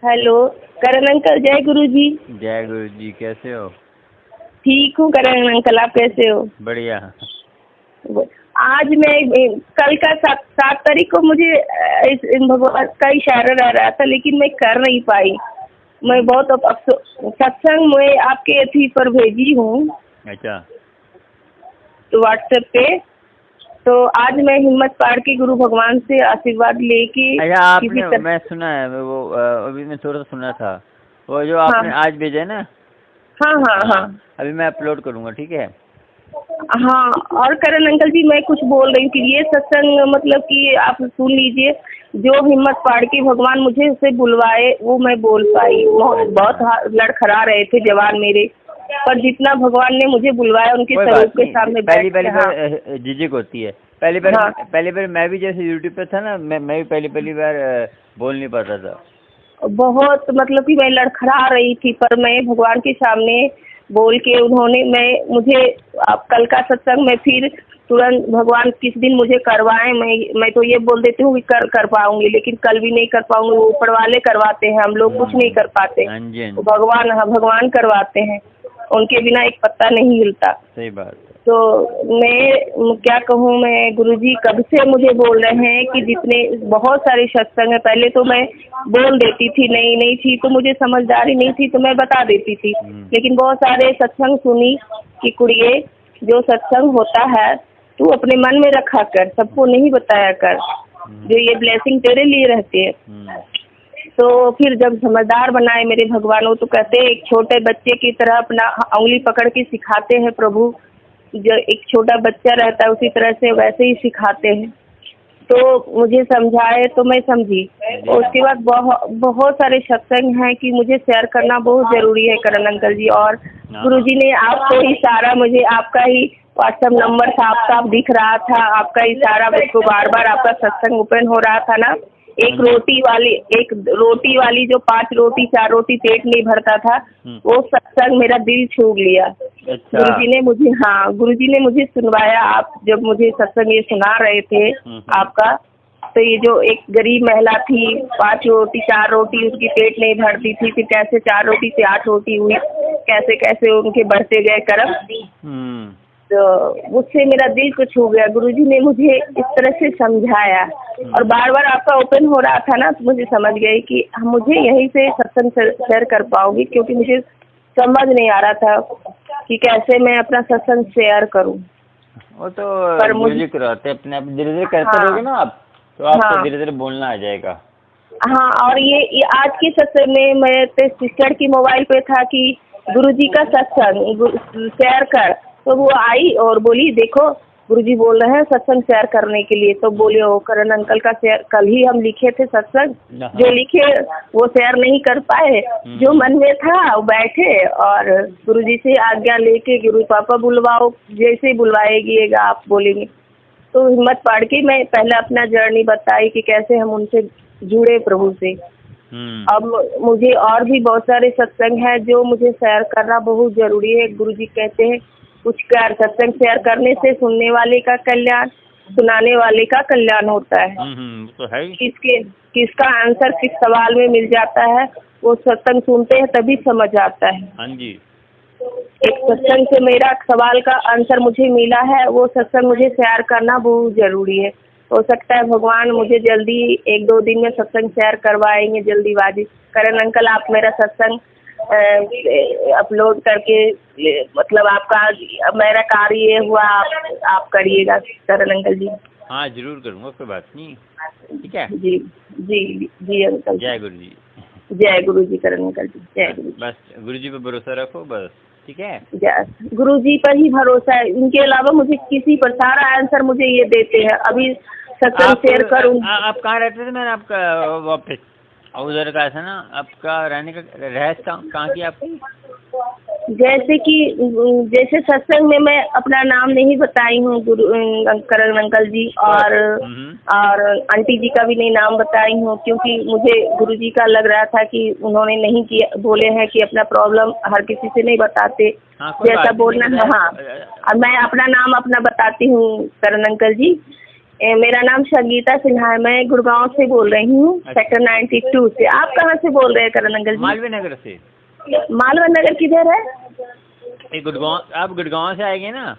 Hello करण uncle, जय गुरु जी। जय गुरु जी, कैसे हो? ठीक हूँ करण अंकल, आप कैसे हो? बढ़िया। आज मैं कल का 7 तारीख को मुझे भगवान का इशारा रह रहा था, लेकिन मैं कर नहीं पाई। मैं बहुत सत्संग में आपके अथी पर भेजी हूँ। अच्छा। तो व्हाट्सएप पे तो आज मैं हिम्मत पाड़ के गुरु भगवान से आशीर्वाद लेके। अच्छा, आपने मैं सुना है वो अभी मैं थोड़ा सा सुना था वो जो आपने आज भेजा है ना। हाँ हाँ हाँ, अभी मैं अपलोड करूँगा, ठीक है? हाँ। और करण अंकल जी, मैं कुछ बोल रही हूँ कि ये सत्संग मतलब कि आप सुन लीजिए। जो हिम्मत पाड़ के भगवान मुझे उसे बुलवाए वो मैं बोल पाई। बहुत लड़खड़ा रहे थे जवान मेरे, पर जितना भगवान ने मुझे बुलवाया उनके स्वरूप के सामने पहली बार झिझक होती है। पहली बार मैं भी जैसे यूट्यूब पे था ना, मैं भी पहली बार बोल नहीं पाता था। बहुत मतलब कि मैं लड़खड़ा रही थी, पर मैं भगवान के सामने बोल के उन्होंने मुझे आप कल का सत्संग में फिर तुरंत भगवान किस दिन मुझे करवाएं। मैं तो ये बोल देती हूँ कि कर पाऊंगी, लेकिन कल भी नहीं कर पाऊंगी। वो ऊपर वाले करवाते हैं, हम लोग कुछ नहीं कर पाते। भगवान करवाते हैं, उनके बिना एक पत्ता नहीं हिलता। सही बात। तो मैं क्या कहूँ, मैं गुरुजी कब से मुझे बोल रहे हैं कि जितने बहुत सारे सत्संग है। पहले तो मैं बोल देती थी, नहीं थी तो मुझे समझदारी नहीं थी तो मैं बता देती थी। लेकिन बहुत सारे सत्संग सुनी कि कुड़िए, जो सत्संग होता है तू अपने मन में रखा कर, सबको नहीं बताया कर, जो ये ब्लेसिंग तेरे लिए रहते हैं। तो फिर जब समझदार बनाए मेरे भगवान, वो तो कहते हैं एक छोटे बच्चे की तरह अपना उंगली पकड़ के सिखाते हैं प्रभु। जो एक छोटा बच्चा रहता है उसी तरह से वैसे ही सिखाते हैं। तो मुझे समझाए तो मैं समझी। उसके बाद बहुत सारे सत्संग हैं कि मुझे शेयर करना बहुत जरूरी है करण अंकल जी। और गुरुजी ने आपको इशारा, मुझे आपका ही व्हाट्सएप नंबर साफ दिख रहा था, आपका इशारा मुझको बार बार आपका सत्संग ओपन हो रहा था ना। एक रोटी वाली जो 5 रोटी 4 रोटी पेट नहीं भरता था, वो सत्संग मेरा दिल छू लिया। अच्छा। गुरुजी ने मुझे सुनवाया। आप जब मुझे सत्संग ये सुना रहे थे आपका, तो ये जो एक गरीब महिला थी, 5 रोटी 4 रोटी उसकी पेट नहीं भरती थी, फिर कैसे 4 रोटी से 8 रोटी हुई, कैसे कैसे उनके बढ़ते गए कर्म। तो मुझसे मेरा दिल को छू गया। गुरुजी ने मुझे इस तरह से समझाया और बार बार आपका ओपन हो रहा था ना, तो मुझे समझ गई कि मुझे यहीं से सत्संग शेयर कर पाऊंगी, क्योंकि मुझे समझ नहीं आ रहा था कि कैसे मैं अपना सत्संग शेयर करूं। वो तो गुरुजी कराते अपने आप, धीरे धीरे करते रहोगे ना आप, तो आपको धीरे धीरे बोलना आ जाएगा। हाँ, और ये आज के सत्संग में मैं सिस्टर की मोबाइल पे था कि गुरुजी का सत्संग शेयर कर, तो वो आई और बोली देखो गुरुजी बोल रहे हैं सत्संग शेयर करने के लिए। तो बोले ओ करण अंकल का शेयर कल ही हम लिखे थे सत्संग, जो लिखे वो शेयर नहीं कर पाए, जो मन में था वो बैठे और गुरुजी से आज्ञा लेके गुरु पापा बुलवाओ, जैसे बुलवाएगिएगा आप बोलेंगे। तो हिम्मत पाड़ के मैं पहले अपना जर्नी बताई कि कैसे हम उनसे जुड़े प्रभु से। अब मुझे और भी बहुत सारे सत्संग है जो मुझे शेयर करना बहुत जरूरी है। गुरुजी कहते हैं कुछ कर, सत्संग शेयर करने से सुनने वाले का कल्याण, सुनाने वाले का कल्याण होता है। तो है। किसका आंसर किस सवाल में मिल जाता है, वो सत्संग सुनते हैं तभी समझ आता है। हाँ जी। एक सत्संग से मेरा सवाल का आंसर मुझे मिला है, वो सत्संग मुझे शेयर करना बहुत जरूरी है। हो सकता है भगवान मुझे जल्दी 1-2 दिन में सत्संग शेयर करवाएंगे, जल्दीबाजी। करण अंकल आप मेरा सत्संग अपलोड करके, मतलब आपका मेरा कार्य ये हुआ, आप करिएगा करण अंकल जी। हाँ जरूर करूँगा, कोई बात नहीं, ठीक है। जी जी जी अंकल। जय गुरु जी। जय गुरु जी करण अंकल जी, जय गुरु जी। बस गुरु जी पे भरोसा रखो बस, ठीक है। गुरु जी पर ही भरोसा है, इनके अलावा मुझे किसी पर, सारा आंसर मुझे ये देते हैं। अभी सत्संग शेयर करूँ। आप कहाँ रहते थे? मैंने आपका वापस उधर का था ना, आपका रहने का रहस्य कहाँ की आपकी? जैसे सत्संग में मैं अपना नाम नहीं बताई हूँ गुरु करण अंकल जी, और आंटी जी का भी नहीं नाम बताई हूँ, क्योंकि मुझे गुरुजी का लग रहा था कि उन्होंने नहीं किया, बोले हैं कि अपना प्रॉब्लम हर किसी से नहीं बताते। जैसा बोलना है। हाँ, मैं अपना नाम अपना बताती हूँ करण अंकल जी। मेरा नाम संगीता सिन्हा है। मैं गुड़गांव से बोल रही हूँ, सेक्टर 92 से। आप कहाँ से बोल रहे हैं करण अंकल जी? मालवीय नगर से। मालवीय नगर किधर है? गुड़गांव, आप गुड़गांव से आएंगे ना?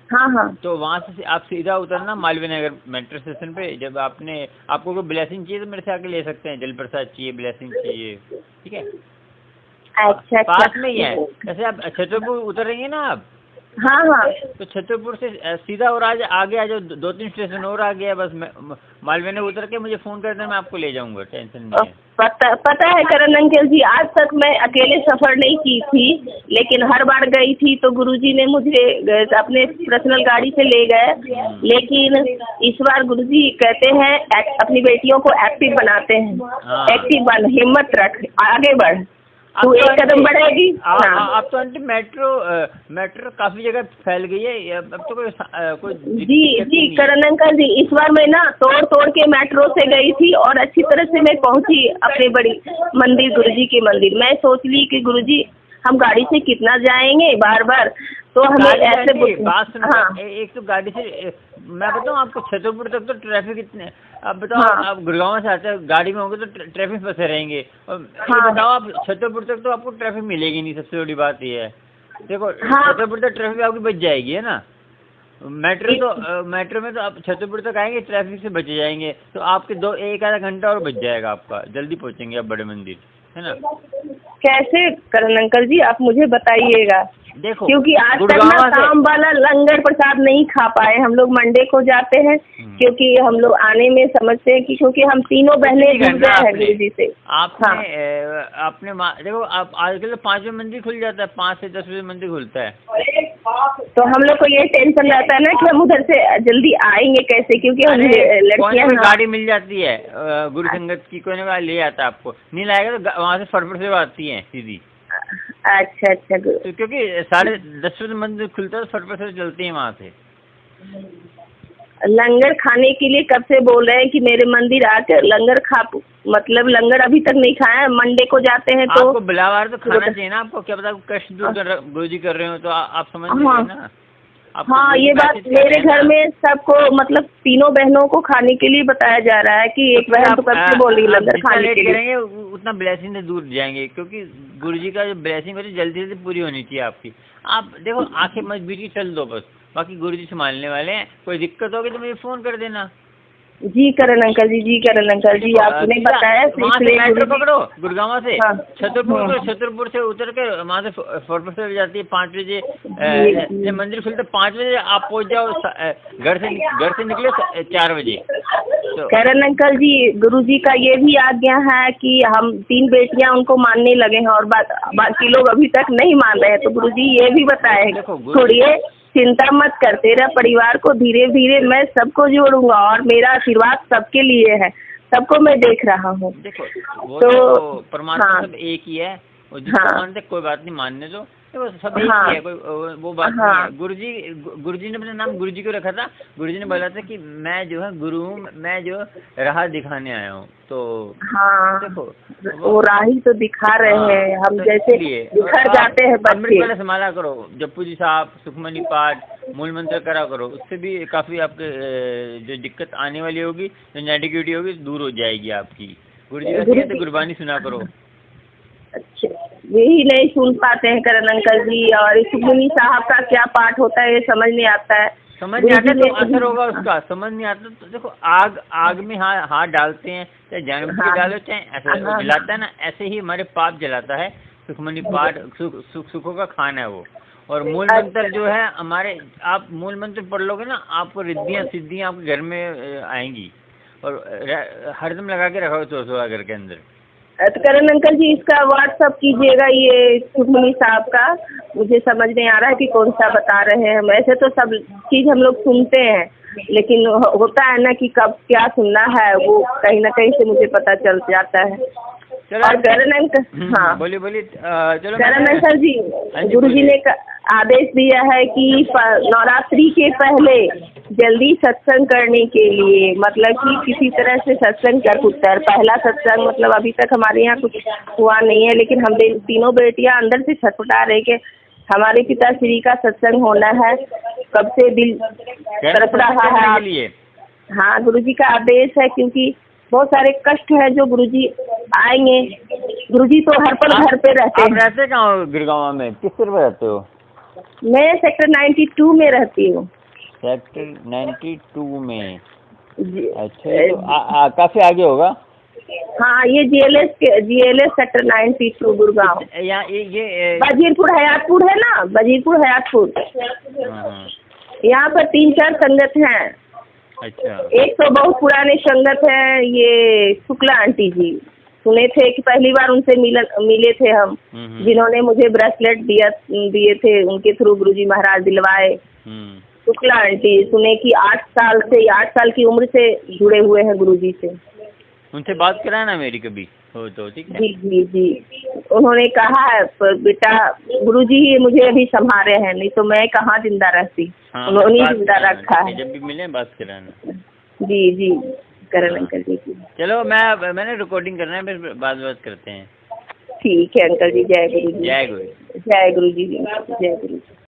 हाँ हाँ। तो वहाँ से आप सीधा उतरना मालवीय नगर मेट्रो स्टेशन पे। जब आपको कोई ब्लेसिंग चाहिए तो मेरे से आके ले सकते हैं। जल प्रसाद चाहिए, ब्लेसिंग चाहिए, ठीक है? अच्छा पास में ही है। जैसे आप छतरपुर उतरेंगे ना आप, हाँ हाँ, तो छतरपुर से सीधा और आगे आ जाओ, 2-3 स्टेशन और आगे है बस। मालवीय नगर उतर के मुझे फोन कर देना, मैं आपको ले जाऊंगा, टेंशन नहीं है। पता है करण अंकल जी, आज तक मैं अकेले सफर नहीं की थी, लेकिन हर बार गई थी तो गुरुजी ने मुझे अपने पर्सनल गाड़ी से ले गए। लेकिन इस बार गुरुजी कहते हैं अपनी बेटियों को एक्टिव बनाते हैं। एक्टिव बन, हिम्मत रख, आगे बढ़, तू एक कदम बढ़ेगी। अब तो आंटी मेट्रो काफी जगह फैल गई है, अब तो कोई जी करण अंकल जी, इस बार मैं ना तोड़ के मेट्रो से गई थी और अच्छी तरह से मैं पहुंची अपने बड़ी मंदिर, गुरुजी के मंदिर। मैं सोच ली कि गुरुजी हम गाड़ी से कितना जाएंगे बार बार, तो हमें ऐसे बात सुनो। हाँ। एक तो गाड़ी से मैं बताऊँ आपको, छतरपुर तक तो ट्रैफिक इतने, अब बताओ। हाँ। आप गुड़गांव से आते हैं, गाड़ी में होंगे तो ट्रैफिक फंसे रहेंगे। और हाँ। बताओ आप छतरपुर तक तो आपको ट्रैफिक मिलेगी नहीं, सबसे बड़ी बात ये है। देखो हाँ। छतरपुर तक ट्रैफिक आपकी बच जाएगी, है ना? मेट्रो में तो आप छतरपुर तक आएंगे, ट्रैफिक से बच जाएंगे, तो आपके 1 आधा घंटा और बच जाएगा आपका, जल्दी पहुंचेंगे आप बड़े मंदिर, है ना? कैसे करण अंकल जी, आप मुझे बताइएगा। देखो, क्योंकि आज तक ना शाम वाला लंगर प्रसाद नहीं खा पाए हम लोग। मंडे को जाते हैं क्योंकि हम लोग आने में समझते हैं कि क्योंकि हम तीनों बहनें जुड़ गए हैं गुरु जी से। आपने देखो, आप आजकल तो 5 बजे मंदिर खुल जाता है, 5 से 10 बजे मंदिर खुलता है। तो हम लोग को ये टेंशन रहता है ना कि हम उधर से जल्दी आएंगे कैसे, क्योंकि हम लड़कियां, गाड़ी मिल जाती है गुरु संगत की, कोई ना ले आता है आपको। नहीं लाएगा तो वहाँ से फटफट से आती है सीधी। अच्छा, तो क्योंकि 10:30 बजे मंदिर खुलता है, तो फटफट से चलते हैं वहाँ से। लंगर खाने के लिए कब से बोल रहे हैं कि मेरे मंदिर आकर लंगर खा, मतलब लंगर अभी तक नहीं खाया। मंडे को जाते हैं तो आपको बिलावार तो खाना चाहिए ना। आपको क्या पता कष्ट दूर गुरु जी कर रहे हो, तो आप समझ रहे हैं ना। हाँ, ये बात मेरे घर में सबको, मतलब तीनों बहनों को खाने के लिए बताया जा रहा है कि एक बहन तो कब से बोल रही लंगर खाने के लिए। उतना ब्लेसिंग से दूर जाएंगे, क्योंकि गुरुजी का जो ब्लेसिंग होती है जल्दी जल्दी पूरी होनी चाहिए आपकी। आप देखो, आंखें मत बीच की चल दो बस, बाकी गुरुजी संभालने वाले हैं। कोई दिक्कत होगी तो मुझे फोन कर देना। जी करण अंकल जी, जी करण अंकल जी, आपने बताया। वहाँ से मेट्रो पकड़ो गुड़गांव से। हाँ। छतरपुर से उतर के वहाँ से फटफट से जाती है 5 बजे। मंदिर खुलते 5 बजे, आप पहुँच जाओ घर से निकले 4 बजे। तो करण अंकल जी, गुरुजी का ये भी आज्ञा है कि हम 3 बेटियां उनको मानने लगे हैं और बाकी लोग अभी तक नहीं मान रहे हैं। तो गुरुजी ये भी बताए, थोड़ी चिंता मत कर, तेरा परिवार को धीरे धीरे मैं सबको जोड़ूंगा और मेरा आशीर्वाद सबके लिए है, सबको मैं देख रहा हूँ। देखो, वो तो परमात्मा सब एक ही है, और जिसको मानते कोई बात नहीं, मानने दो, देखो सब एक ही है, कोई वो बात नहीं है। गुरुजी ने अपना नाम गुरुजी को रखा था। गुरुजी ने बोला था कि मैं जो है गुरु हूँ, मैं जो राह दिखाने आया हूँ। तो देखो, वो राह ही तो दिखा रहे हैं हम, जैसे बिखर जाते हैं बच्चे। संभाला करो, जप्पू जी साहब, सुखमनी पाठ, मूल मंत्र करा करो, उससे भी काफी आपके जो दिक्कत आने वाली होगी, जो नेगेटिविटी होगी, दूर हो जाएगी आपकी। गुरुजी का कहते गुरबानी सुना करो। अच्छा, यही नहीं सुन पाते हैं करण अंकल जी, और सुखमनी साहब का क्या पाठ होता है ये समझ नहीं आता है। समझ नहीं आता तो असर होगा उसका, समझ नहीं आता तो देखो, आग में हाथ डालते हैं, चाहे जानबूझ के डालो, चाहे ऐसे जलाता है ना, ऐसे ही हमारे पाप जलाता है। सुखमनी पाठ सुखों का खाना है वो। और मूल मंत्र जो है हमारे, आप मूल मंत्र पढ़ लोगे ना, आपको रिद्धियाँ सिद्धियाँ आपके घर में आएंगी। और हरदम लगा के रखो चौसवा घर के अंदर। तो करण अंकल जी, इसका व्हाट्सअप कीजिएगा, ये सुखमनी साहब का। मुझे समझ नहीं आ रहा है कि कौन सा बता रहे हैं। वैसे तो सब चीज हम लोग सुनते हैं, लेकिन होता है ना कि कब क्या सुनना है, वो कहीं ना कहीं से मुझे पता चल जाता है। और करण अंकल, हाँ बोलिए। चलो करण अंकल जी, गुरुजी ने आदेश दिया है कि नवरात्रि के पहले जल्दी सत्संग करने के लिए, मतलब कि किसी तरह से सत्संग कर सकता है। पहला सत्संग मतलब अभी तक हमारे यहाँ कुछ हुआ नहीं है, लेकिन हम तीनों बेटियां अंदर से छटपटा रहे कि हमारे पिताश्री का सत्संग होना है। कब से दिल तड़प रहा है। हाँ, गुरुजी का आदेश है, क्योंकि बहुत सारे कष्ट है जो गुरुजी आएंगे। गुरुजी तो हर पल घर पे रहते आप हैं। रहते कहाँ हो गिरगांव में, किस तरफ रहते हो? मैं सेक्टर 92 में रहती हूँ। सेक्टर 92 में? जी। अच्छा, ये तो काफी आगे होगा। हाँ, ये जीएलएस सेक्टर 92 गुड़गांव। यहाँ ये बजीरपुर हयातपुर है ना, बजीरपुर हयातपुर। हाँ। यहाँ पर 3-4 संगत हैं। अच्छा। एक तो बहुत पुराने संगत है, ये शुक्ला आंटी जी, सुने थे कि पहली बार उनसे मिले थे हम, जिन्होंने मुझे ब्रेसलेट दिए थे, उनके थ्रू गुरुजी महाराज दिलवाए। शुक्ला आंटी, सुने कि 8 साल की उम्र से जुड़े हुए हैं गुरुजी से। उनसे बात कराना मेरी कभी हो तो, ठीक है? जी जी जी। उन्होंने कहा है बेटा गुरुजी ही मुझे अभी संभाले हैं, नहीं तो मैं कहाँ जिंदा रहती। हाँ, उन्होंने जिंदा रखा है। जब भी मिले बात कराना। जी जी, करण अंकल जी की। चलो, मैंने रिकॉर्डिंग करना है, फिर बात करते हैं। ठीक है अंकल जी, जय गुरु जी। जय गुरु। जय गुरु जी, जय गुरु जी।